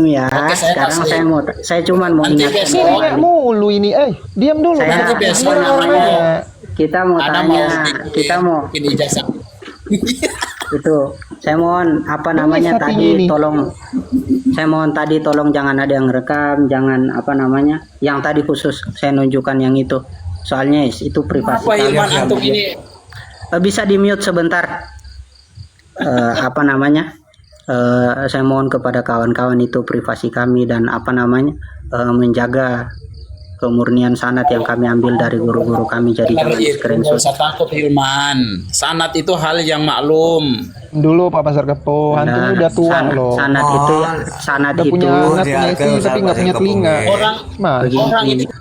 ya. Oke, saya Sekarang taslim. saya cuman mau Nanti ingatkan. besok Nanya mulu ini, diam dulu. Saya- nanti besok Diam, namanya nanya. Kita mau Ana mau tanya, kita mau bikin ijazah. itu. Saya mohon apa namanya sapinya tadi ini. tolong. Saya mohon tadi tolong jangan ada yang rekam, jangan apa namanya. Yang tadi khusus saya nunjukkan yang itu. Soalnya itu privasi. Apa kami. Ilman antum ini? Bisa di mute sebentar. Apa namanya? Saya mohon kepada kawan-kawan itu privasi kami dan apa namanya menjaga kemurnian sanad yang kami ambil dari guru-guru kami, jadi Kalau jangan itu nggak screenshot. usah takut Hilman. Sanat itu hal yang maklum. Dulu Pak Pasar Kepo, antum udah tua loh. Sanad itu ya, sanad Udah itu punya anak, punya dihargai istri, tapi usaha nggak punya Pasar telinga. Kepo. Orang Mas, orang begini. ini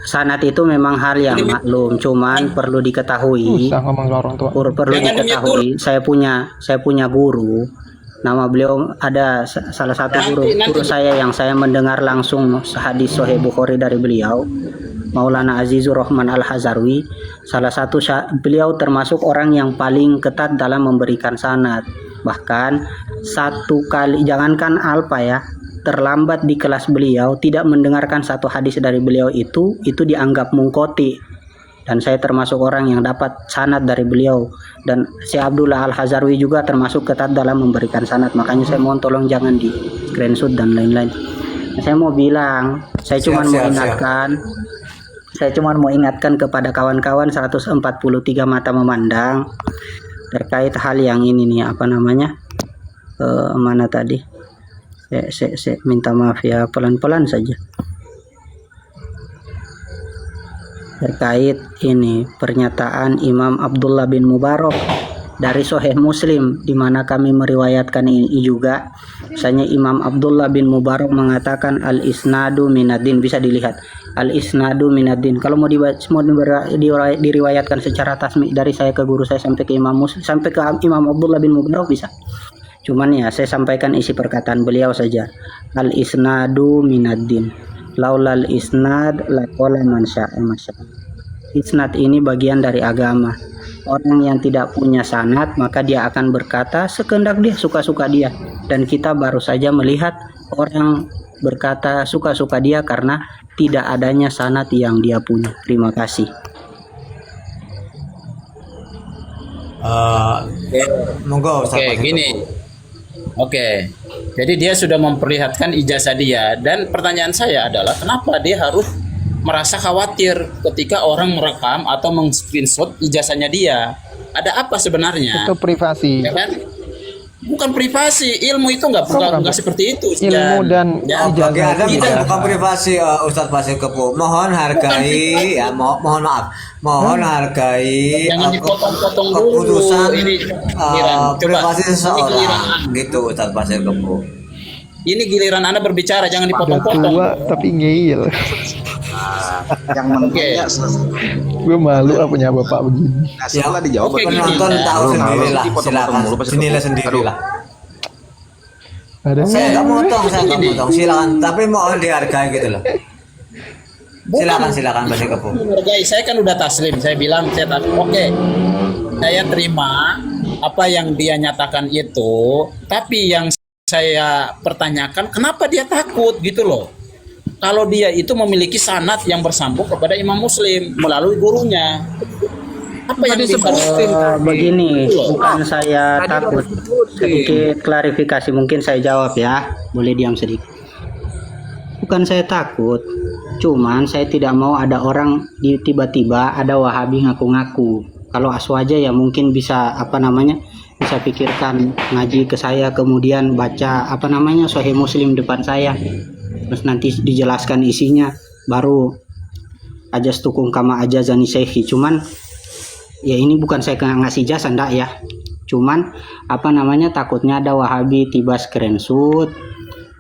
Sanad itu memang hal yang maklum, cuman perlu diketahui, susah ngomong sama orang tua. perlu Jangan diketahui. Saya punya guru. Nama beliau ada salah satu guru saya yang saya mendengar langsung hadis Sahih Bukhari dari beliau, Maulana Azizur Rahman Al-Hazarwi. Salah satu beliau termasuk orang yang paling ketat dalam memberikan sanad. Bahkan satu kali, jangankan alfa ya, terlambat di kelas beliau tidak mendengarkan satu hadis dari beliau itu dianggap mungkoti. Dan saya termasuk orang yang dapat sanad dari beliau, dan si Abdullah Al-Hazarwi juga termasuk ketat dalam memberikan sanad. Makanya saya mohon tolong jangan di screenshot dan lain-lain. Saya mau bilang, saya cuma mau ingatkan, saya cuma mau ingatkan kepada kawan-kawan 143 mata memandang terkait hal yang ini nih, apa namanya, mana tadi, saya minta maaf ya, pelan-pelan saja. Terkait ini pernyataan Imam Abdullah bin Mubarak dari Sahih Muslim, di mana kami meriwayatkan ini juga. Misalnya Imam Abdullah bin Mubarak mengatakan al-isnadu minadin, bisa dilihat al-isnadu minadin. Kalau mau diriwayatkan secara tasmi dari saya ke guru saya sampai ke Imam Muslim, sampai ke Imam Abdullah bin Mubarak bisa. Cuman ya saya sampaikan isi perkataan beliau saja. Al-isnadu minadin. Laulal isnad laqala man syaa masya. Isnad ini bagian dari agama. Orang yang tidak punya sanad maka dia akan berkata sekehendak dia, suka-suka dia. Dan kita baru saja melihat orang berkata suka-suka dia karena tidak adanya sanad yang dia punya. Terima kasih. Monggo Ustaz Oke, Pasar gini. Kepo. Oke. Jadi dia sudah memperlihatkan ijazah dia, dan pertanyaan saya adalah kenapa dia harus merasa khawatir ketika orang merekam atau meng-screenshot ijazahnya dia? Ada apa sebenarnya? Itu privasi. Ya kan? Bukan privasi, ilmu itu nggak seperti itu. Ilmu dan Ya, Bagi ijazah Anda itu bukan ijazah. privasi Ustadz Pasir Kepo. Mohon hargai ya, mohon maaf. Mohon hargai Jangan dipotong-potong dulu. keputusan Ini giliran. Coba, privasi ini seseorang giliran. gitu Ustadz Pasir Kepo. Ini giliran Anda berbicara, jangan Udah dipotong-potong. tua tapi ngeyel. Yang menanya Gue malu punya bapak begini. setelah dijawab Oke, gini. Penonton tahu Halo, sendirilah, halo. silakan Dipotong-potong mulu, dinilai sendirilah. Ada Saya nggak motong, silakan. Tapi mohon dihargai gitu loh. Silakan Pasir Kepo. Menghargai, saya kan udah taslim, saya bilang oke, saya terima apa yang dia nyatakan itu, tapi yang saya pertanyakan kenapa dia takut gitu loh. Kalau dia itu memiliki sanad yang bersambung kepada Imam Muslim melalui gurunya, apa yang disebutin? Begini, bukan saya takut. Sedikit klarifikasi, mungkin saya jawab ya. Boleh diam sedikit. Bukan saya takut, cuman saya tidak mau ada orang tiba-tiba ada Wahabi ngaku-ngaku. Kalau aswaja ya mungkin bisa apa namanya, bisa pikirkan ngaji ke saya kemudian baca apa namanya Sahih Muslim depan saya, terus nanti dijelaskan isinya, baru ajas tukung kama aja zani syekhi. Cuman ya ini bukan saya ngasih jasa ndak ya, cuman apa namanya takutnya ada Wahabi tiba screenshot,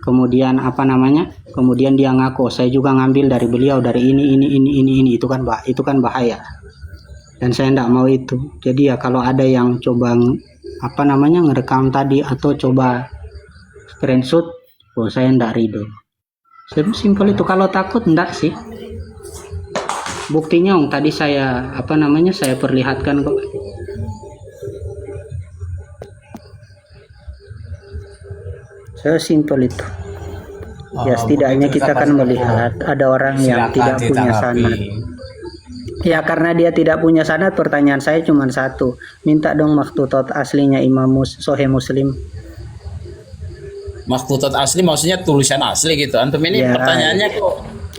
kemudian apa namanya, kemudian dia ngaku saya juga ngambil dari beliau dari ini, itu kan bahaya, dan saya ndak mau itu. Jadi ya kalau ada yang coba apa namanya ngerekam tadi atau coba screenshot, saya ndak ridho. Simpel itu. Kalau takut ndak sih. Buktinya tadi saya apa namanya saya perlihatkan kok. Saya simpel itu. Ya setidaknya kita kan melihat ada orang yang tidak punya sanad. Ya karena dia tidak punya sanad, pertanyaan saya cuma satu, minta dong maktutot aslinya Imam Sahih Muslim. Maktutot asli maksudnya tulisan asli gitu. Antum ini Ya. pertanyaannya kok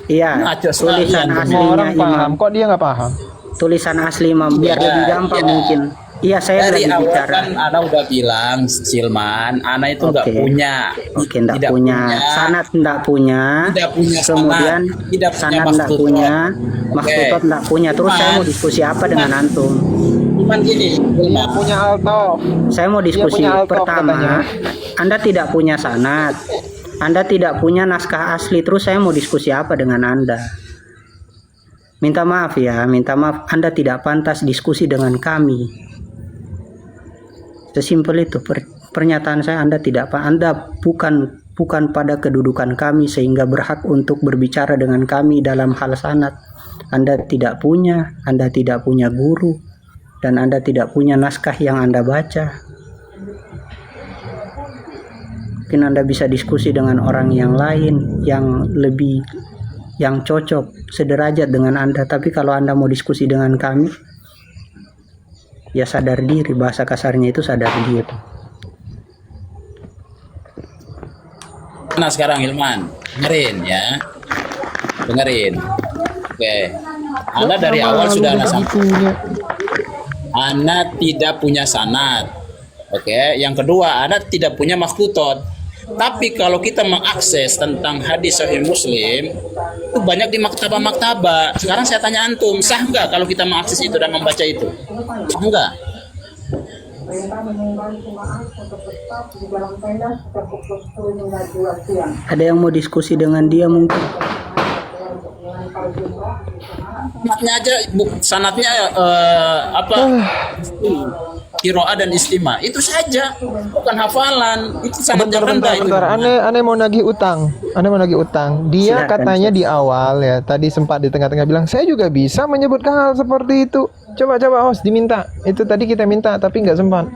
Iya, ngaco sekali, tulisan antum. Semua orang aslinya paham, Imam. kok dia nggak paham? Tulisan asli Imam biar Iya, lebih gampang iya. mungkin. Iya, saya Dari lagi awal bicara. kan Ana udah bilang, Silman, Ana itu nggak Oke. punya, Oke, enggak punya sanad, enggak punya. Tidak punya Kemudian sanad, tidak punya sanad enggak maktutot. punya, Oke. maktutot enggak punya. Terus saya mau diskusi apa dengan antum? Cuman gini, Dia punya alto. Saya mau diskusi punya alto pertama. katanya. Anda tidak punya sanad. Anda tidak punya naskah asli. Terus saya mau diskusi apa dengan Anda? Minta maaf ya, minta maaf. Anda tidak pantas diskusi dengan kami. Sesimpel itu pernyataan saya. Anda tidak, Anda bukan pada kedudukan kami sehingga berhak untuk berbicara dengan kami dalam hal sanad. Anda tidak punya guru, dan Anda tidak punya naskah yang Anda baca. Mungkin Anda bisa diskusi dengan orang yang lain yang cocok sederajat dengan Anda, tapi kalau Anda mau diskusi dengan kami, ya sadar diri, bahasa kasarnya itu sadar diri. nah sekarang Hilman, dengerin ya, dengerin. Oke, Anda dari awal sudah Ana sampaikan. Punya. Anda tidak punya sanad. Oke, yang kedua, Anda tidak punya maktutot. Tapi kalau kita mengakses tentang hadis Sahih Muslim, itu banyak di maktaba-maktaba. Sekarang saya tanya antum, sah nggak kalau kita mengakses itu dan membaca itu? Sah nggak? Ada yang mau diskusi dengan dia mungkin? Sanatnya aja, sanatnya apa? Kiroa dan istima itu saja, bukan hafalan. Itu sangat rendah itu. Bentar. Aneh mau nagih utang. Dia Silakan, katanya di awal ya, tadi sempat di tengah-tengah bilang, saya juga bisa menyebutkan hal seperti itu. Coba host diminta. Itu tadi kita minta tapi nggak sempat.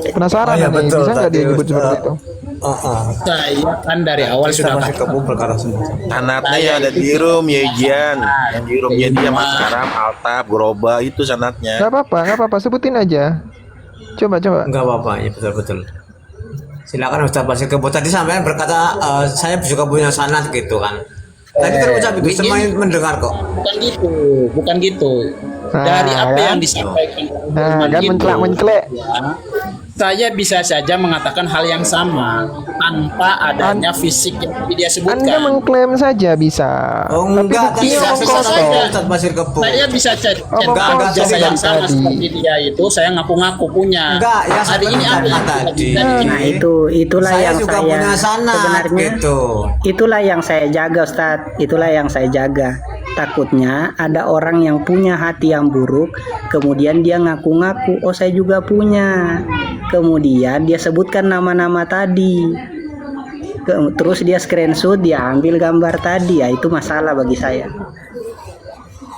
Penasaran Oh, iya, nih, betul, bisa nggak dia tadi nyebut Ustaz. seperti itu? Saya kan dari awal sudah masih katakan. kebun perkara semua. Sanatnya ya ada di room Yejian, yang di roomnya dia Mas Aram, Altab, Groba itu sanatnya. Nggak apa-apa, sebutin aja. Coba. Enggak apa-apa, ya betul. Silakan Ustaz Basir Kebo. Tadi sampean berkata saya juga punya sanad gitu kan. Tadi terucap itu semakin mendengar kok. Bukan gitu. Nah, Dari apa kan? yang disampaikan Nah, kan itu, mencelak. ya, saya bisa saja mengatakan hal yang sama tanpa adanya fisik yang dia Anda sebutkan. mengklaim saja bisa. Oh Tapi enggak, tadi buktinya saya omong bisa kosong. saja. Ustaz Basir Kebo. Saya bisa cari Enggak, jasa tadi yang sama tadi. seperti dia itu. Saya ngaku-ngaku punya. Enggak, ya Hari ini sebentar, apa yang tadi. terjadi? Nah itulah Saya yang juga saya punya sanad sebenarnya gitu. itulah yang saya jaga, Ustadz. Itulah yang saya jaga. Takutnya ada orang yang punya hati yang buruk, kemudian dia ngaku-ngaku, oh saya juga punya. Kemudian dia sebutkan nama-nama tadi. Terus dia screenshot, dia ambil gambar tadi. Ya itu masalah bagi saya.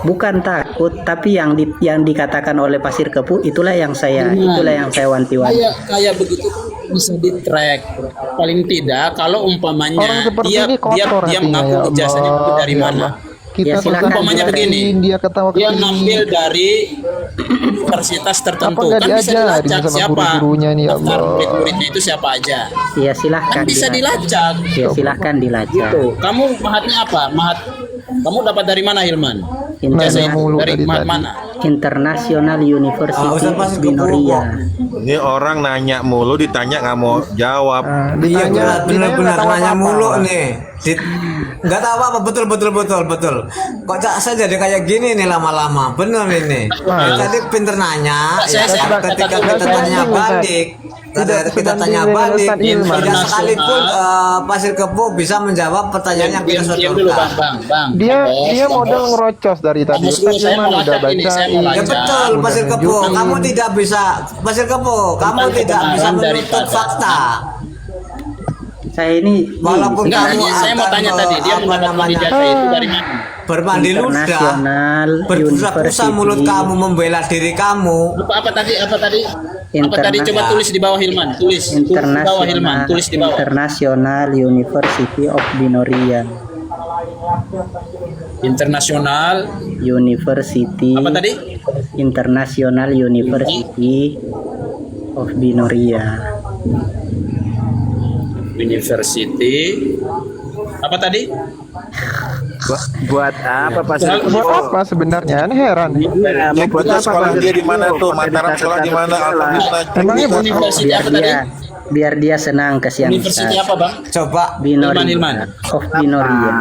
Bukan takut, tapi yang dikatakan oleh Pasir Kepu itulah yang saya wanti-wanti. Kayak begitu bisa di track. Paling tidak kalau umpamanya Orang seperti dia ini kotor dia hatinya, mengaku ya ijazahnya Allah, itu dari ya mana? Allah. Kita Ya, silakan. Umpamanya begini, dia ketawa dia ketiwi. ngambil dari universitas tertentu, Apa nggak kan bisa diajarin dilacak sama siapa guru-gurunya nih, ya daftar Allah. murid-muridnya itu siapa aja, Ya silahkan kan bisa dilacak. Ya silahkan dilacak. Gitu. Kamu mahatnya apa? Kamu dapat dari mana, Hilman? Internasional, Ijazah mulu dari tadi. mana? International University Ustaz Pasir Kepu Binoria. Ini orang nanya mulu, ditanya nggak mau jawab. Nah, Iya ditanya benar nggak tahu nanya apa-apa. mulu nih. Nggak tahu apa betul. Kok saya jadi kayak gini nih lama-lama. Bener ini. Tadi pinter nanya. Saya Ketika nggak kita tanya sebanding, Ustaz. balik. Tidak Kita tanya sebanding dengan balik. Ustaz Hilman. Tidak sekalipun Pasir Kepu bisa menjawab pertanyaan yang kita Diam dulu, sodorkan. bang. Dia Bos, modal Bos. ngerocos dari tadi. Bos, Ustaz saya Hilman mau udah lacak ini, saya mau bacain. Ya lacak. betul Pasir Kepu. nunjukin. Kamu tidak bisa Pasir Kepu. Kamu Tentang tidak bisa kebenaran menuntut daripada- fakta. Saya ini Walaupun Enggak, kamu saya mau akan tanya tadi, dia apa mendapatkan namanya, ijazah itu dari mana? bermandi ludah, International berbusa-busa University. mulut kamu membela diri kamu. Apa tadi? Apa tadi? Coba tulis di bawah Hilman. Tulis di bawah Hilman. Tulis di bawah. International University of Binorian. International University. apa tadi? International University of Binoria. University apa tadi? Buat apa Pak Sir? Buat apa sebenarnya? Ini heran. Buat sekolah dia di mana tuh? Mataram sekolah di mana? Emangnya buat University Biar apa tadi? dia biar dia senang kasihan University Ustaz. apa, Bang? Coba Binoria. Hilman. Of Binoria.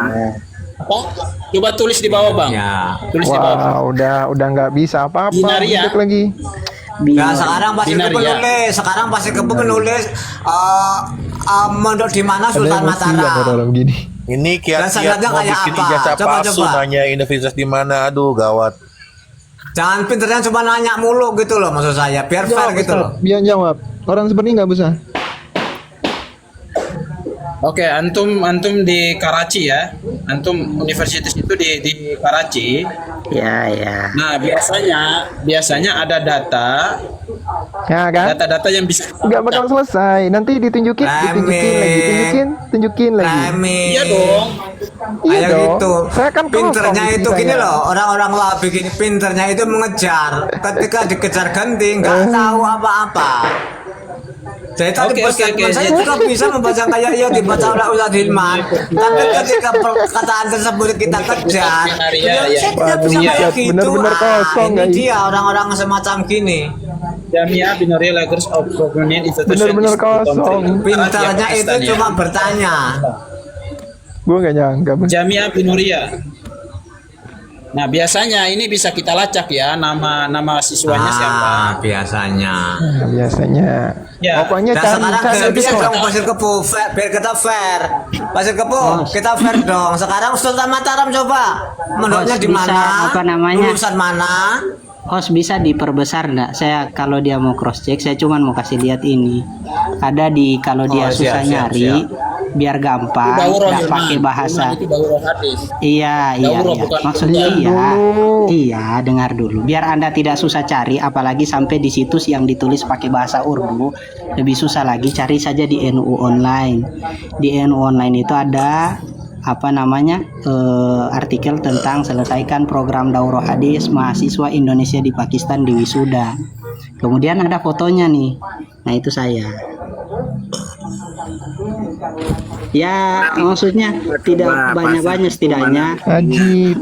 Apa? Coba tulis di bawah, Bang. ya. Tulis di bawah. Wah, udah nggak bisa apa-apa. Binaria. Duduk lagi. Nah, sekarang pasti Binaria. penulis. Sekarang pasti penulis mondok di mana Ada Sultan emosi ada Mataram. dalam gini. Ini Dan kiat-kiat standarnya mau kayak bikin apa? ijazah Coba, palsu, coba. nanya universitas di mana, aduh gawat. Jangan pinternya cuma nanya mulu gitu loh maksud saya. Biar fair Jawab, gitu Ustaz. loh. Biar jawab. Orang seperti ini nggak bisa. Oke, antum di Karachi ya. Antum universitas itu di Karachi. Ya, ya. Nah, biasanya ada Ya kan? data-data yang bisa Nggak bakal selesai. Nanti ditunjukin lagi. Remi. Iya dong. Iya Kayak dong. gitu. Saya kan Pinternya kosong itu ceritanya. gini loh, orang-orang wahabi gini pinternya itu mengejar. Ketika dikejar ganti nggak tahu apa-apa. Jadi tadi Oke, statement saya jadi- juga bisa membaca kayak yang dibaca oleh Ustadz Hilman. Tapi ketika perkataan tersebut kita kejar, Iya, iya. saya tidak bisa Waduh, kayak Ustadz, gitu. benar-benar kosong, Ini guys. dia orang-orang semacam gini. Jamiah Binoria Lagos of Government Institution. Bener-bener kosong. Pintarnya itu cuma bertanya. Gue nggak nyangka. Bang. Jamiah Binoria. Nah, biasanya ini bisa kita lacak ya nama siswanya siapa. Biasanya. Nah, biasanya. Ya. Pokoknya Nah cari sekarang cari biar bisa dong. dong Pasir Kepu, biar kita fair. Pasir Kepu, kita fair dong. Sekarang Sultan Mataram coba mondoknya di Bisa, mana? apa namanya? Lulusan mana? Host bisa diperbesar nggak? Saya kalau dia mau cross check, saya cuman mau kasih lihat ini. Ada di kalau dia Oh, susah siap, nyari, biar gampang, Daurah, nggak Hilman. pakai bahasa. Hilman, itu daurah hadis. Iya, Daurah, iya. bukan Maksudnya Dengar iya. dulu. Iya, dengar dulu. Biar Anda tidak susah cari, apalagi sampai di situs yang ditulis pakai bahasa Urdu, lebih susah lagi cari saja di NU Online. Di NU Online itu ada apa namanya artikel tentang selesaikan program daurah hadis mahasiswa Indonesia di Pakistan di wisuda. Kemudian ada fotonya nih. Nah, itu saya. Ya, maksudnya tidak banyak-banyak setidaknya. Ajib.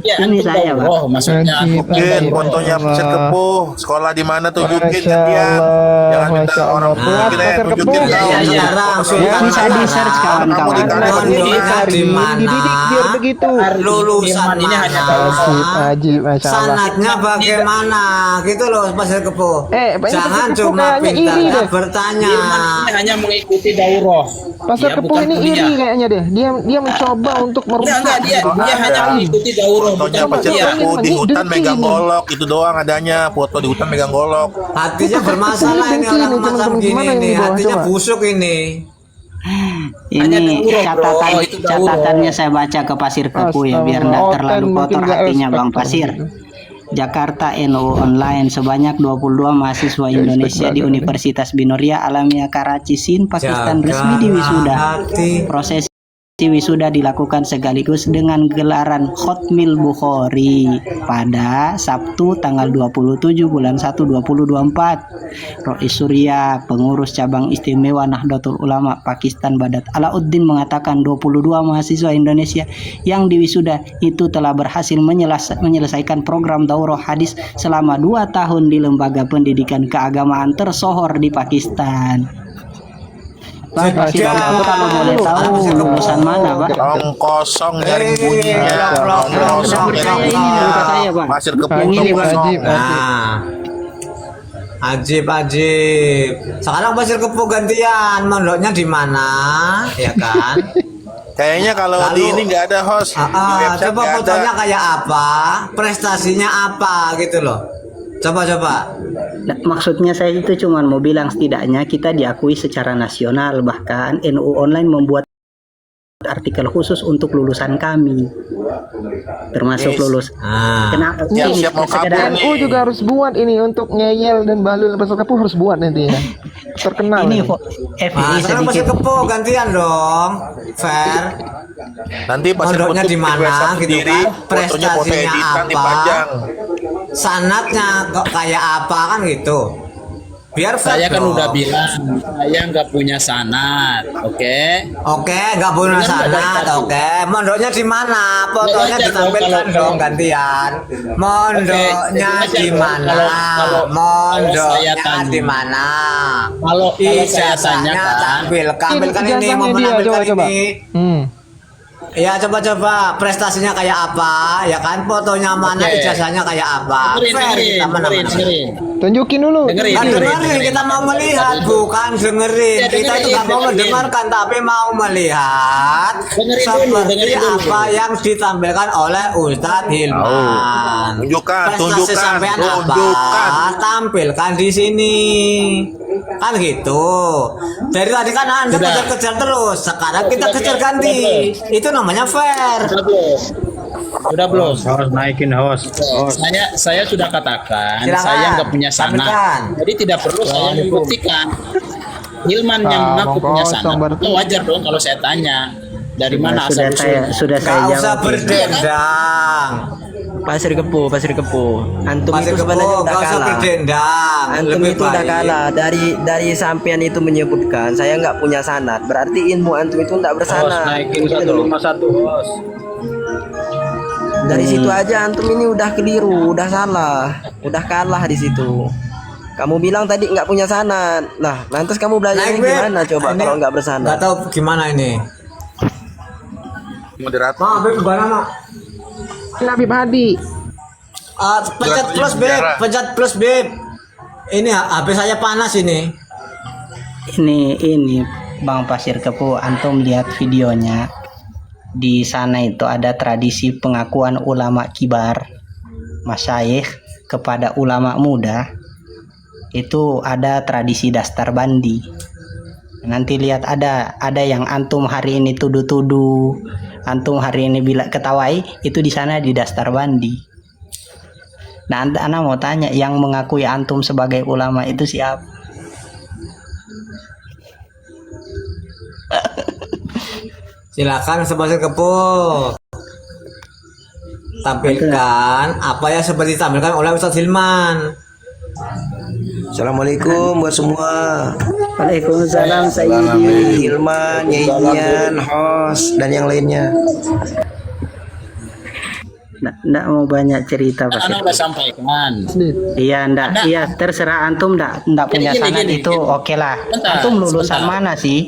Ya, Ini antum saya, tahu. Pak. Oh, maksudnya Najib, bukan Mungkin Najib. fotonya Pasir Kepuh, sekolah di mana tunjukin Masya kan dia. Allah, Jangan minta Masya orang Allah. tunjukin Pasir aja, tunjukin Kepuh. kau. Ya, jarang. Ya, bisa di search kawan-kawan. Kamu ditarik Anak ini, dicari, di mana? dididik biar begitu. Lulusan Hilman ini hanya mana? Ajib, Masya Allah. Sanatnya bagaimana? Gitu loh Pasir Kepu. Pak, ini Jangan Pasir Kepuh cuma kayaknya iri pintarnya deh. bertanya. Hilman ini hanya mengikuti daurah. Pasir Ya, Kepuh bukan ini kuliah. iri kayaknya deh. Dia mencoba untuk merusak. Enggak, dia hanya Ada. mengikuti daurah. Fotonya bukan Pasir kuliah. Kepuh di hutan Dengki megang ini. golok, itu doang adanya. Foto di hutan megang golok. Hatinya bermasalah ini Dengki orang ini, macam teman-teman. gini Gimana ini nih. di bawah, Hatinya coba? busuk ini. Hanya Ini daurah, bro. Itu daurah. catatannya saya baca ke Pasir Kepuh ya, biar tidak Astaga, terlalu mungkin kotor nggak hatinya respect Bang kalau Pasir. gitu. Jakarta NU Online sebanyak 22 mahasiswa Indonesia di banget. Universitas Binoria Alamiah Karachi, Sin, Pakistan resmi di wisuda. hati. Proses wisuda dilakukan sekaligus dengan gelaran Khotmil Bukhari pada Sabtu tanggal 27 bulan 1 2024. Rois Surya, pengurus cabang istimewa Nahdlatul Ulama Pakistan Badat Alauddin mengatakan 22 mahasiswa Indonesia yang diwisuda itu telah berhasil menyelesaikan program daurah hadis selama 2 tahun di lembaga pendidikan keagamaan tersohor di Pakistan. Pak, Pasir Kepuh kalau boleh tahu lulusan mana, Pak? Tong kosong dari bunyinya. Tong kosong dari Ini bunyinya. muka saya, Pak. Pasir Kepuh Yang ini, tong Pak. kosong. Ajib. Nah, ajib. Sekarang Pasir Kepu gantian, mondoknya di mana, ya kan? Kayaknya kalau di ini nggak ada host. Di website Coba nggak ada. fotonya kayak apa, prestasinya apa, gitu loh. Coba. Nah, maksudnya saya itu cuma mau bilang setidaknya kita diakui secara nasional, bahkan NU Online membuat artikel khusus untuk lulusan kami, termasuk lulus. Kenapa? Siap mau sekedar kabur nih. NU juga harus buat ini untuk ngeyel dan Bahlul Pasar Kepo harus buat nanti ya. Terkenal. ini ini. FI Sekarang Pasir sedikit. Kepo gantian dong, fair. Nanti pas Pondoknya bentuk di mana website gitu sendiri, kan? fotonya foto Prestasinya editan apa? dipajang. Sanatnya kok kayak apa kan gitu. Biar fair Saya kan dong. udah bilang saya nggak punya sanad, oke? Oke, nggak punya Dengan sanat, ada oke. Mondoknya di mana? Fotonya Belajar dong ditampilkan kalau- dong gantian. Mondoknya Oke, di belajar mana? dong kalau saya Mondoknya tanya. di mana? Kalau saya Ijazahnya tanyakan, tampilkan ini, Ijazahnya mau dia, menampilkan coba. ini. Ya coba prestasinya kayak apa, ya kan? Fotonya mana, Oke. ijazahnya kayak apa? Fair kita dengerin. Tunjukin dulu. Dengerin. Kan Dengerin. dengerin, kita mau melihat, bukan dengerin. Ya, Kita itu nggak mau dengerin. mendengarkan, tapi mau melihat seperti apa yang ditampilkan oleh Ustadz Hilman. Tunjukkan, Prestasi tunjukkan, sampean tunjukkan. apa? Tampilkan di sini. Kan gitu. Dari tadi kan Anda Sudah. kejar-kejar terus. Sekarang kita Sudah, kejar sudah, ganti. sudah. Itu namanya fair. Udah belum? Harus naikin host. Saya sudah katakan, Silakan. saya nggak punya Tampilkan. sanad. Jadi tidak perlu saya membuktikan. Hilman yang mengaku punya sanad. Itu wajar dong kalau saya tanya. Dari mana asal Sudah saya Gak usah jawab. berdendang. Pasir Kepo. Antum Pasir itu Kepo, sebenarnya udah gak usah kalah. berdendang. Antum Lebih itu udah baik. kalah. Dari sampean itu menyebutkan saya nggak punya sanad. Berarti ilmu antum itu nggak bersanad. naikin Gitu loh. 151 host. Dari situ aja antum ini udah keliru, udah salah, udah kalah di situ. Kamu bilang tadi nggak punya sanad. Nah, lantas kamu belajarnya Naik, Beb. gimana coba Ini kalau nggak bersanad? Nggak tahu gimana ini. Moderator. Mak, Beb, gimana, Mak? Habib Hadi. Pencet plus, Beb. Sejarah. Pencet plus, Beb. Ini HP saya panas ini. Ini Bang Pasir Kepo, antum lihat videonya. Di sana itu ada tradisi pengakuan ulama kibar, masyayikh kepada ulama muda. Itu ada tradisi dastar bandi. Nanti lihat ada yang antum hari ini tuduh-tuduh, antum hari ini bila ketawai, itu di sana di dastar bandi. Nah, Anda mau tanya, yang mengakui antum sebagai ulama itu siapa? Silakan Pasir Kepo. Tampilkan apa yang seperti ditampilkan oleh Ustadz Hilman. Assalamualaikum buat semua. Waalaikumsalam Sayyidi. Hilman, Yaiyan, Hos, dan yang lainnya. Nggak mau banyak cerita Pak. Anak udah sampaikan. Iya, Anda- iya terserah antum nggak punya Gini, sanad gini, itu gini. oke lah. Bentar, Antum lulusan sebentar. mana sih?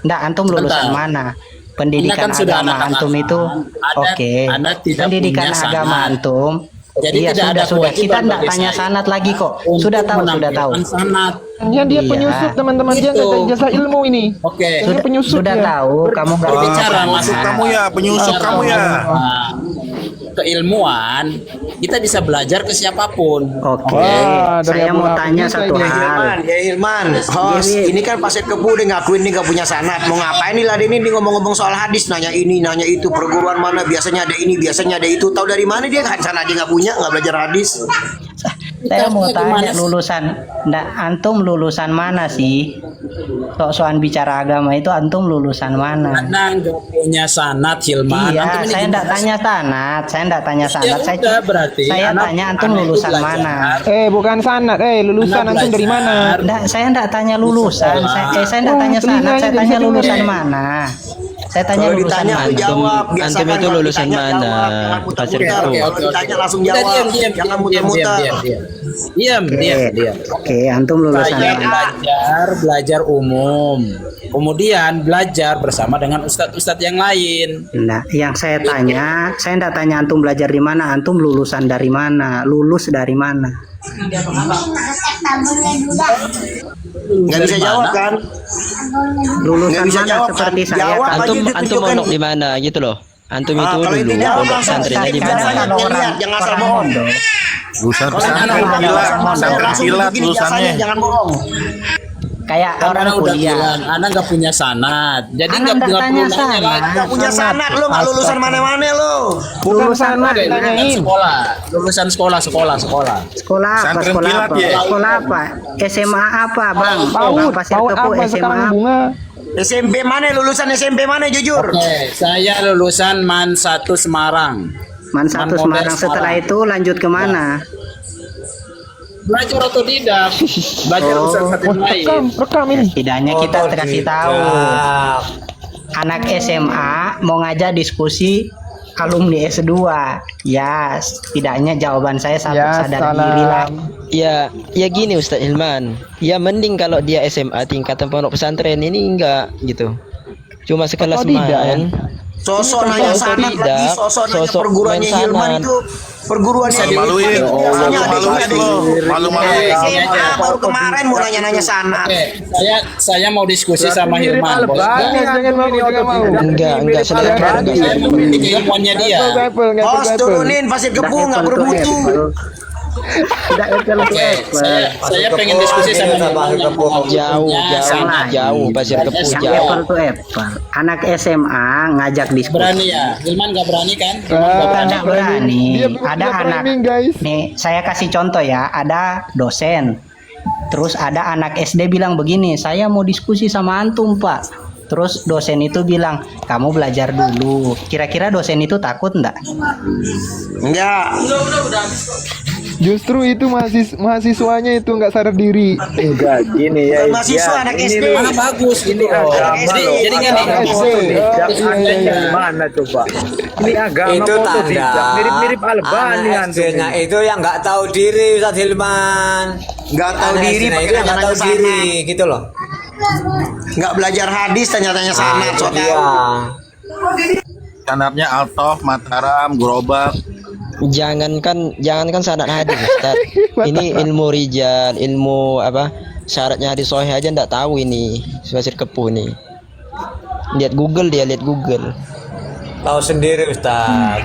Nggak, antum lulusan Sebentar. mana? Pendidikan Anda kan sudah agama anak antum anak. itu Anda- oke. Anda tidak Pendidikan punya agama sanad. antum. Jadi Iya, tidak ada sudah. Kita kewajiban nggak bagi tanya saya sanad lagi kok. untuk Sudah tahu. menampilkan sanad. Ya dia Iya. penyusup teman-teman, dia nggak ada Gitu. ijazah ilmu ini. Oke. Dia penyusup Sudah dia. tahu kamu nggak Berbicara, punya Mas. Penyusup sanad. kamu ya, penyusup kamu ya. Nah, keilmuan kita bisa belajar ke siapapun. Oke, Wah, dari saya Abu mau Lahab tanya juga satu ini. hal. Ya Hilman, host, ini kan Pasir Kepo udah ngakuin nih gak punya sanad. Mau ngapain nih Laden ini ngomong-ngomong soal hadis, nanya ini, nanya itu, perguruan mana, biasanya ada ini, biasanya ada itu. Tahu dari mana dia kan sanad dia nggak punya, nggak belajar hadis. Saya mau Gimana tanya sih? lulusan, antum lulusan mana sih? Soal bicara agama itu antum lulusan mana? Karena nggak punya sanad Hilman. Iya, Antum ini saya enggak gimana tanya sanad, saya enggak tanya sanad. Ya udah, berarti saya anak- tanya antum anak itu lulusan belajar. mana? Bukan sanad. Lulusan Anda antum dari mana? belajar. Enggak, saya enggak tanya lulusan. Saya enggak tanya sanad, telinganya saya jadi tanya satu lulusan nih. mana? Saya tanya Kalau lulusan ditanya mana? lu jawab, Antum biasakan itu kalau lulusan ditanya mana? jawab, jangan Pasir muter-muter. Kepo. Kalau ditanya langsung Udah, jawab, jangan diam, muter-muter. diam. Oke, antum lulusan Saya mana? belajar umum. Kemudian belajar bersama dengan ustadz-ustadz yang lain. Nah, yang saya tanya, saya enggak tanya antum belajar di mana, antum lulusan dari mana? Lulus dari mana? Nggak bisa jawab kan? Lulusan Nggak bisa mana jawab, seperti kan? saya? Jawab aja Antum ditunjukkan. mondok di mana gitu loh. Antum itu Kalau dulu intinya pondok orang pesantrennya di saya mana? kalau lihat, jangan asal bohong. Lulusan Kalau pesantren anak kilat, langsung pesantren langsung kilat begini lulusannya. jasanya, jangan bohong. kayak Kan orang Ana udah kuliah. bilang, Ana nggak punya sanad. Jadi Ana nggak nggak perlu tanya nanya sanad. lagi. Nggak punya sanat lo, nggak lulusan mana-mana lo. Bukan Lulusan sana mana? Lulusan sekolah, lulusan sekolah. Sekolah apa? Pesantren Sekolah kilat apa? ya? Sekolah apa? SMA apa, Bang? PAUD, Bang Pasir PAUD Kepu apa SMA sekarang apa? bunga? SMP mana? Lulusan SMP mana jujur? Oke, saya lulusan MAN 1 Semarang. Man 1 Man Semarang. Model Setelah Semarang. itu lanjut kemana? Belajar otodidak, belajar Oh. usaha satu lain. Rekam ini. Setidaknya kita kasih tahu. Anak SMA mau ngajak diskusi alumni S2. Ya, setidaknya jawaban saya satu, Ya, sadar diri lah. Ya gini Ustadz Hilman. Ya mending kalau dia SMA tingkatan pondok pesantren ini enggak gitu. Cuma sekelas Otodidak, main. Sosok nanya sanat Otodidak, lagi, sosok nanya sosok perguruannya main Hilman sanat. itu perguruannya Bisa Hilman dimaluin. itu biasanya ada Malu-maluin. SMA baru kemarin mau nanya-nanya sanat. Oke, saya mau diskusi sama Hilman. Bos. Jangan mau, jangan mau. Enggak selera enggak Saya memiliki keilmuannya dia. Bos turunin pasir kebu nggak bermutu. Tidak apple to Oke, apple. saya pengen diskusi sama Hilman yang jauh pasir kepu Yang jauh. apple to apple. Anak SMA ngajak diskusi. Berani ya? Hilman nggak berani kan? Hilman nggak berani. Tidak berani. Dia belum Ada punya anak. framing, guys. Nih, saya kasih contoh ya. Ada dosen. Terus ada anak SD bilang begini, saya mau diskusi sama antum, Pak. Terus dosen itu bilang, kamu belajar dulu. Kira-kira dosen itu takut enggak? Enggak. Justru itu mahasiswanya itu nggak sadar diri. Enggak gini ya. Mahasiswa anak SD. Mana bagus ini loh. Jadi gini. Mana coba? Ini agama Itu otodidak, tanda mirip-mirip Albani anak antum. SD-nya itu yang nggak tahu diri, Ustadz Hilman. Nggak tahu Anak diri, SD-nya pakai itu yang nggak tahu nanya-nanya diri gitu loh. Nggak belajar hadis tanya-tanya sanat. Itu So dia. Sanatnya Altof, Mataram, Gerobak. Jangankan sanad hadis Ustaz. Ini ilmu rijal, ilmu apa? Syaratnya hadis sahih aja enggak tahu ini. Pasir kepu nih. Lihat Google dia, lihat Google. Tahu sendiri Ustaz.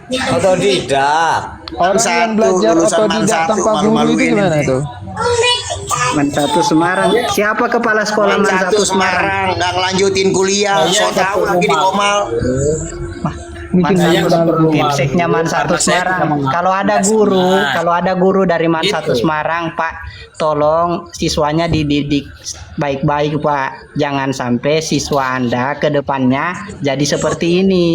Otodidak. Orang yang belajar lulusan Man otodidak satu, tanpa guru itu malu-maluin gimana ini. tuh? Man 1 Semarang. Siapa kepala sekolah Man 1 Semarang? Semarang nggak ngelanjutin kuliah, so tahu lagi di Komal. Man Bikin 1 malu. Himseknya Man 1 Semarang. Kalau ada guru dari Man 1 Semarang, Pak, tolong siswanya dididik baik-baik, Pak. Jangan sampai siswa Anda ke depannya jadi seperti ini.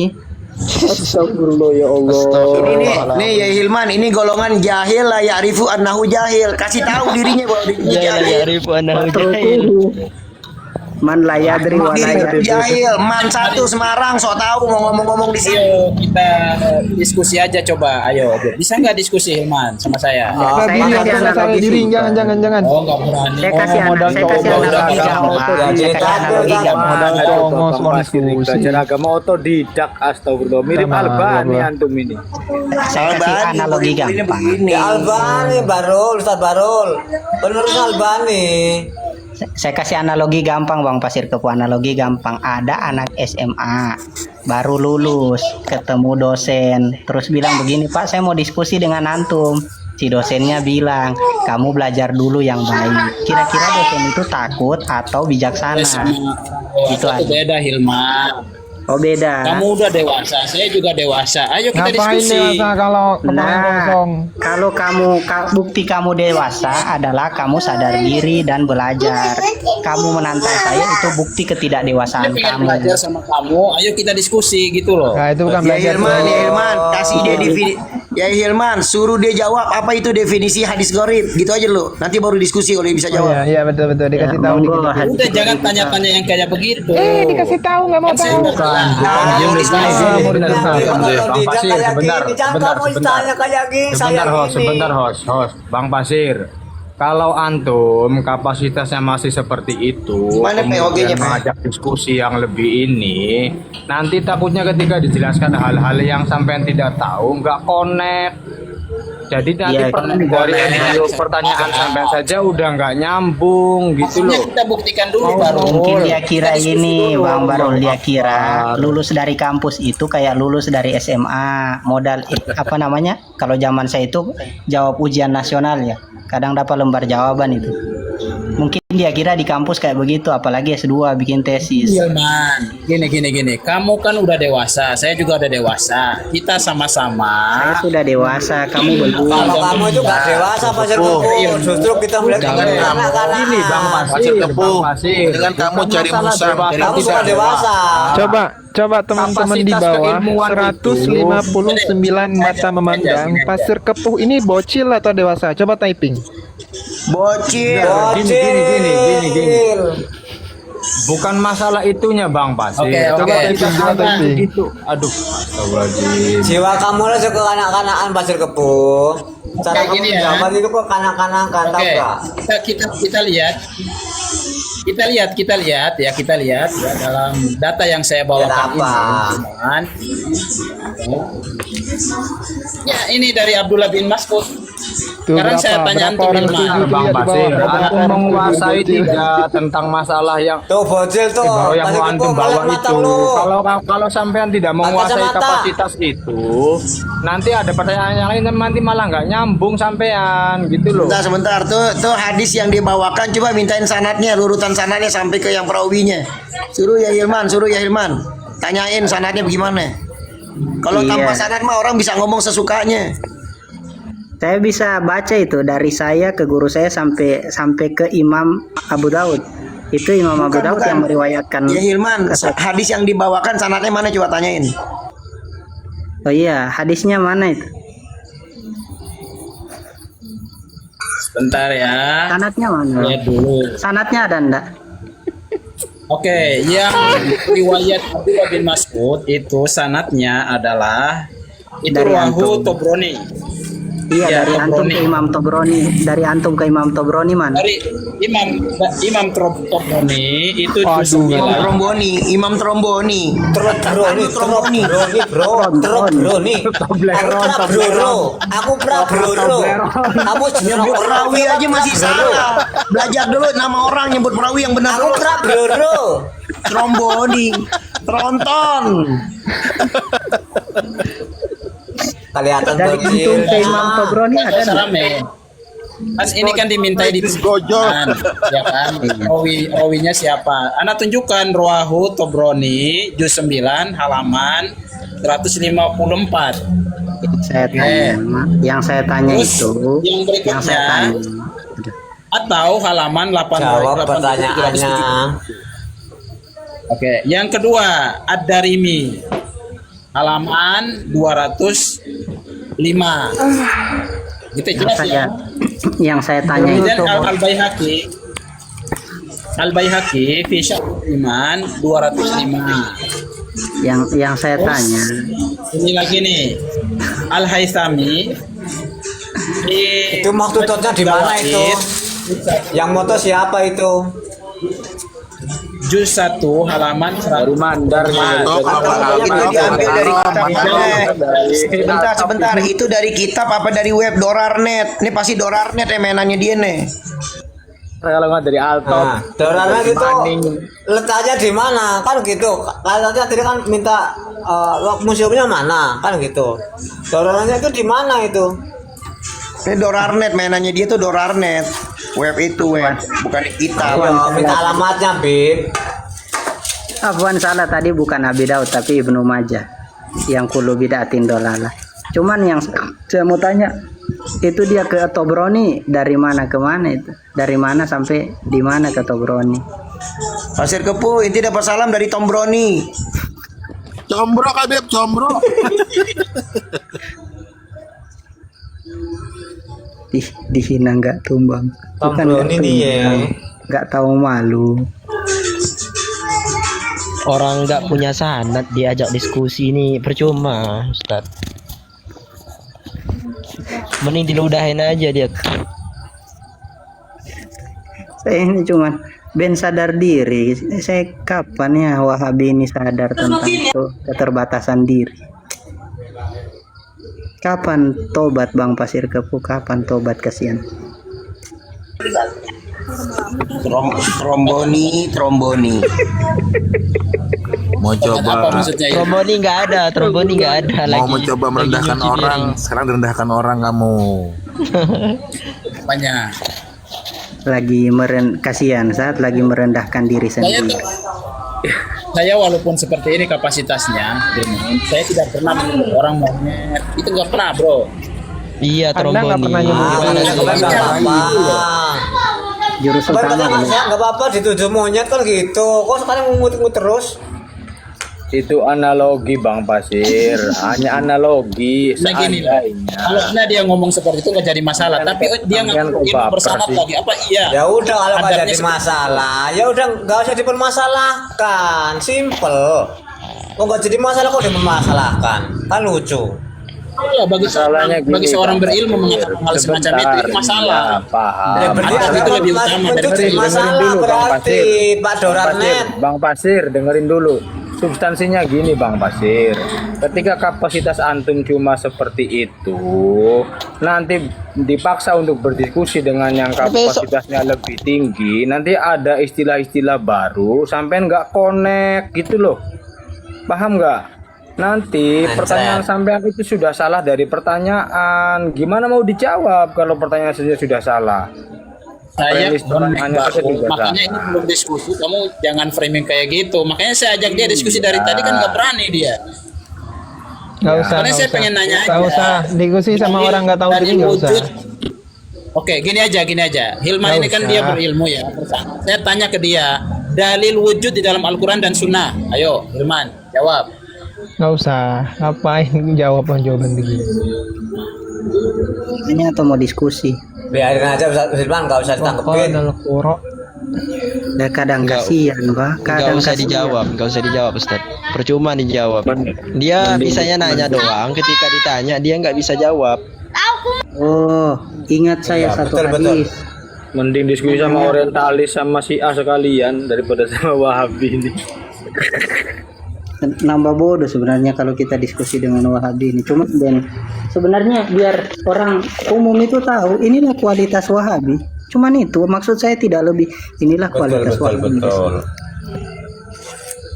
Astagfirullah ya Allah. Nih ya Hilman, ini golongan jahil lah ya Arifu annahu jahil. Kasih tahu dirinya bahwa dirinya Ya jahil. ribu anak jahil. Man la yadri wa la yadri. Jahil, Man 1 Semarang, so tahu mau ngomong-ngomong di sini. Ayo kita diskusi aja coba. Ayo, bisa nggak diskusi Hilman sama saya? Saya Diri kasih atau sadar analogi diri, simpel. jangan. Oh nggak berani. Saya kasih analogi gampang. Modal ngomong semua diskusi. Belajar agama otodidak, astagfirullah. Mirip Sama, Albani Allah. antum ini. Saya kasih Albani, analogi murid-muridnya gampang. begini. Ya Albani, Barul, Ustadz Barul. Penerus Albani. Saya kasih analogi gampang, Bang Pasir Kepu. Analogi gampang. Ada anak SMA baru lulus, ketemu dosen, terus bilang begini, Pak, saya mau diskusi dengan antum. Si dosennya bilang, kamu belajar dulu yang baik. Kira-kira dosen itu takut atau bijaksana? Gitu Itu aja. beda Hilman. Oh, beda. Kamu udah dewasa, saya juga dewasa. Ayo kita Ngapain diskusi. dewasa kalau kemarin kosong? Kalau bukti kamu dewasa adalah kamu sadar diri dan belajar. Kamu menantang saya itu bukti Saya ketidakdewasaan pengen kamu. belajar sama kamu. Ayo kita diskusi gitu loh. Nah, itu bukan Ya belajar. Hilman, kasih dia definisi. Ya Hilman, suruh dia jawab apa itu definisi hadis gharib. Gitu aja lu. Nanti baru diskusi kalau dia bisa Oh, jawab. iya betul dikasih tahu monggo, dikit. hadis. Udah jangan tanya-tanya yang kayak begitu. Dikasih tahu nggak mau Kan saya tahu. udah bilang. Sebentar host. Bang Pasir. Kalau antum kapasitasnya masih seperti itu, Mana POG-nya, kemudian Pak? mengajak diskusi yang lebih ini, nanti takutnya ketika dijelaskan hal-hal yang sampean tidak tahu, nggak connect. Jadi nanti Iya, dari pertanyaan sampean saja udah nggak nyambung gitu Maksudnya loh. kita buktikan dulu baru. Mungkin dia kira Kita diskusi ini, dulu. Bang Barul, dia kira lulus dari kampus itu kayak lulus dari SMA. Modal apa namanya? Kalau zaman saya itu jawab ujian nasional ya. kadang dapat lembar jawaban itu. Mungkin dia kira di kampus kayak begitu, apalagi S2 bikin tesis. Hilman, gini. Kamu kan udah dewasa, saya juga udah dewasa. Kita sama-sama. Saya sudah dewasa, kamu belum. Kalau kamu itu gak dewasa Pasir Kebo, justru kita melihat dengan anak-anak. Ini Bang Pasir Kebo, dengan kamu cari musa, Kamu sudah dewasa. Coba teman-teman di Kapasitas bawah keilmuan 159 mata memandang Pasir Kepuh ini bocil atau dewasa? Coba typing. Bocil. Gini. Bukan masalah itunya Bang Pasir. Oke. Coba typing. Gitu. Aduh, astagfirullahaladzim. Jiwa kamu lah suka kanak-kanakan Pasir Kebo. Cara Kayak kamu gini ya. menjawab itu kok kanak-kanakan, tahu Oke, gak? kita lihat ya dalam data yang saya bawakan Lihat apa? ini. Ya, ini dari Abdullah bin Mas'ud. Tuh, Sekarang saya tanya antum orang Hilman. setuju? Bang Lihat di Pasir, bawah. antum menguasai tidak tentang masalah yang Tuh bocil tuh. yang Pasir mau Kebo, antum bawa ngeliat mata itu. lu. Kalau sampean tidak menguasai kacamata. kapasitas itu, nanti ada pertanyaan yang lain nanti malah nggak nyambung sampean gitu loh. Sebentar, tuh hadis yang dibawakan coba mintain sanadnya, urutan sanadnya sampai ke yang perawinya. Suruh ya Hilman. Tanyain sanadnya bagaimana. Kalau Iya. tanpa sanad mah orang bisa ngomong sesukanya. Saya bisa baca itu dari saya ke guru saya sampai ke Imam Abu Daud. Itu Imam Abu Daud yang meriwayatkan. Ya Hilman, hadis yang dibawakan sanadnya mana coba tanyain. Oh iya, hadisnya mana itu? Sebentar ya. Sanatnya mana? Lihat dulu. Sanatnya ada enggak? Oke, yang riwayat Abdullah bin Mas'ud itu sanatnya adalah itu Dari Rawahu antum. Tobroni. Iya, Ya, dari antum Tobroni. ke Imam Tobroni. Dari antum ke Imam Tobroni mana? Dari Imam Tobroni itu Aduh, juz 9. Imam Tromboni. Trobroni, Aku Prabroro. Kamu junior Perawi aja masih salah. Belajar dulu nama orang nyebut perawi yang benar. Aku Prabroro. Tromboni. Tronton. Kelihatan Dari bocil. antum ke Imam Tobroni ada enggak? Rame. Mas ini kan dimintai di Gojol. ya kan? Rawinya siapa? Ana tunjukkan Rawahu Tobroni juz 9 halaman 154. Saya tanya, yang saya tanya Terus, itu, yang berikutnya, yang saya tanya. Atau halaman 8 Jawab pertanyaannya. Oke, yang kedua Ad-Darimi halaman 205. Gitu jelas ya. Yang saya tanya Kemudian itu, Al-Baihaqi fi Syarh Iman 205. yang saya tanya, Ini lagi nih Al-Haythami Itu maksudnya di mana itu? Yang moto siapa itu? juz 1 halaman 100. Mandar Itu diambil dari kitab. Sebentar. Itu dari kitab apa dari web Dorarnet? Ini pasti Dorarnet ya mainannya dia nih. kalau nggak dari Alto. Nah, Dorarnya itu letaknya di mana? Kan gitu. Katanya tadi kan minta museumnya mana? Kan gitu. Dorarnya itu di mana itu? Ini Dorarnet mainannya dia tuh Dorarnet. Web itu web, bukan kitab. Ayo, minta alamatnya, Bib. Afwan salah tadi bukan Abi Daud tapi Ibnu Majah yang kulu bidatin dolala. Cuman yang saya mau tanya itu dia ke Tobroni dari mana ke mana itu? Dari mana sampai di mana ke Tobroni? Pasir Kepuh, inti dapat salam dari Tombroni. Combro Habib, combro. Dihina nggak tumbang. Bukan Tombroni nggak dia. tumbang. Nggak tahu malu. Orang nggak punya sanad diajak diskusi ini percuma, Ustaz. Mending diludahin aja dia. Saya ini cuman ben sadar diri. Saya kapan ya Wahabi ini sadar tentang itu keterbatasan diri? Kapan tobat Bang Pasir Kepuh? Kapan tobat kasihan? Tromboni. Mau Apa coba maksudnya ini? Tromboni nggak ada mau lagi. mencoba lagi merendahkan nyuci orang, piring. sekarang direndahkan orang kamu. apanya. Lagi kasihan saat lagi merendahkan diri Saya sendiri. saya walaupun seperti ini kapasitasnya, saya tidak pernah menyebut orang monyet. Itu nggak pernah, bro. Iya, Anda nggak tromboni. pernah nyebut Gimana Nggak sih? apa-apa. Jurus Kemarin utama kata ini. saya nggak apa-apa dituduh monyet kan gitu. Kok sekarang ngut-ngut terus? Itu analogi Bang Pasir, hanya analogi. Nah gini lah, Seandainya kalau dia ngomong seperti itu nggak jadi masalah, tapi dia Sampean kok nggak baper bersahabat sih? lagi apa iya? Ya udah kalau nggak Adatnya jadi seperti masalah, ya udah nggak usah dipermasalahkan, simple. Kok nggak jadi masalah kok dipermasalahkan, kan lucu. Iya, Masalahnya gini, bagi seorang Bang berilmu Pasir. mengatakan hal semacam itu Sebentar, masalah. iya, paham. Ya, berarti Adab itu lebih utama itu daripada jadi ilmu. masalah Dengerin dulu, Bang berarti Pasir. Pak Dorarnet. Bang Pasir, dengerin dulu. Substansinya gini Bang Pasir. Ketika kapasitas antum cuma seperti itu, nanti dipaksa untuk berdiskusi dengan yang kapasitasnya lebih tinggi, nanti ada istilah-istilah baru, sampai nggak connect gitu loh. Paham nggak? Nanti pertanyaan sampean itu sudah salah dari pertanyaan. Gimana mau dijawab kalau pertanyaan saja sudah salah? Saya Premis pertanyaannya baru, saja juga makanya salah. ini belum diskusi. Kamu jangan framing kayak gitu. Makanya saya ajak dia diskusi dari tadi kan nggak berani dia. Nggak usah. Karena saya pengen nanya Nggak aja. usah diskusi sama Dalil- orang nggak tahu dalil diri, nggak usah. wujud. Oke, gini aja. Hilman Nggak ini kan usah. dia berilmu ya. Saya tanya ke dia, dalil wujud di dalam Al-Quran dan Sunnah. Ayo, Hilman, jawab. Nggak usah. Ngapain jawab jawaban begini? Ini atau mau diskusi? Biarin aja Ustaz Firman, nggak usah ditangkepin. Pokoknya Qur'an. Ya kadang Nggak- kasihan, Pak. Nggak Kadang usah kasihan. dijawab, nggak usah dijawab, Ustaz. Percuma dijawab. Dia bisanya nanya doang. Ketika ditanya dia nggak bisa jawab. Oh, ingat saya satu betul, betul. hadis. Mending diskusi sama orientalis sama Syiah sekalian daripada sama Wahabi ini. Nambah bodoh sebenarnya kalau kita diskusi dengan Wahabi ini. Cuma dan sebenarnya biar orang umum itu tahu inilah kualitas Wahabi. Cuman itu maksud saya tidak lebih. Inilah kualitas Wahabi.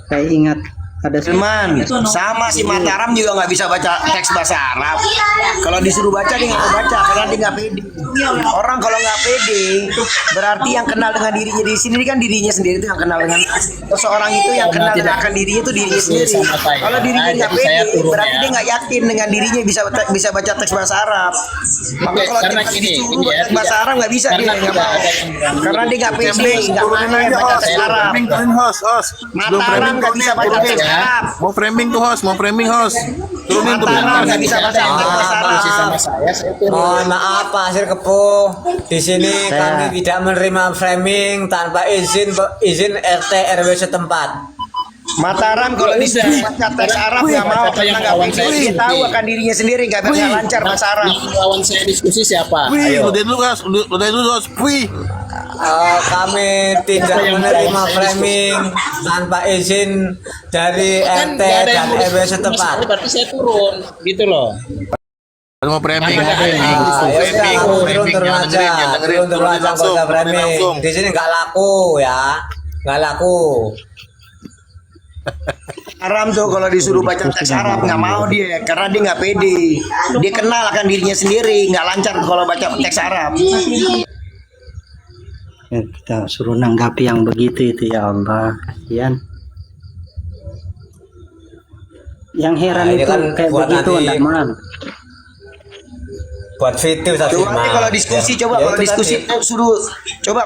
Saya ingat ada Firman, sama si Mataram juga nggak bisa baca teks bahasa Arab. Kalau disuruh baca dia nggak mau baca karena dia nggak pede. Orang kalau nggak pede berarti yang kenal dengan dirinya di sini kan dirinya sendiri itu yang kenal dengan seseorang itu yang kenal dengan akan dirinya itu dirinya sendiri. Kalau dirinya nggak pede berarti dia nggak yakin dengan dirinya bisa baca teks bahasa Arab. Maka kalau Karena dia gini, disuruh ini ya, baca bahasa Arab nggak bisa dia karena nggak tidak mau. ada yang berani. Karena dia nggak pede, nggak mau baca teks Arab. host. Mataram nggak bisa baca teks Arab. Mau framing host. Turunin tuh Mataram nggak bisa baca teks bahasa Diskusi Arab. sama saya turun. Mohon maaf Pak Asir Kepo. Di sini kami tidak menerima framing tanpa izin RT RW setempat. Mataram kalau disuruh baca teks Arab nggak mau Siapa yang karena nggak melawan pede. saya Dia diskusi? tahu akan dirinya sendiri nggak lancar bahasa Arab. Yang lawan saya diskusi siapa? Wih, Ayo. udah dulu host. Wih. Kami tidak yang menerima melawan saya framing tanpa izin dari Kan RT nggak ada dan yang mau RW diskusi sama setempat. saya, berarti saya turun, gitu loh. Mau framing. Jangan ada yang Ya sudah, kamu turun aja, turun aja nggak usah framing. Di sini nggak laku ya, nggak laku. Aram tuh kalau disuruh baca teks Arab nggak mau dia karena dia nggak pede. Dia kenal akan dirinya sendiri nggak lancar kalau baca teks Arab. Ya, kita suruh nanggapi yang begitu itu ya Allah, kasihan. Yang heran Nah, ini itu kan kayak buat begitu nanti- enggak mal. Buat video Ustaz Coba Firman. nanti kalau diskusi Ya, coba ya kalau itu diskusi tadi. suruh coba